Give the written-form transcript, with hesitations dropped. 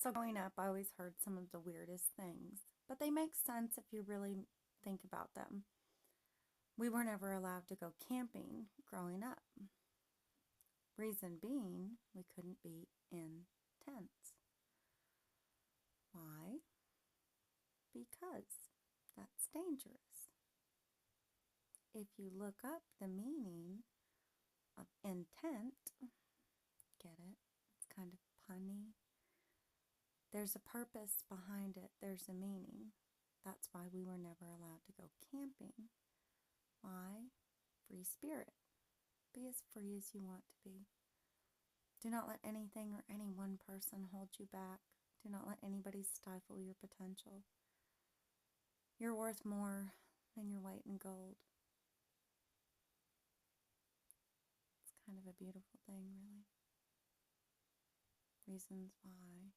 So growing up, I always heard some of the weirdest things, but they make sense if you really think about them. We were never allowed to go camping growing up. Reason being, we couldn't be in tents. Why? Because that's dangerous. If you look up the meaning of intent, get it? It's kind of punny. There's a purpose behind it, there's a meaning. That's why we were never allowed to go camping. Why? Free spirit. Be as free as you want to be. Do not let anything or any one person hold you back. Do not let anybody stifle your potential. You're worth more than your weight in gold. It's kind of a beautiful thing, really. Reasons why.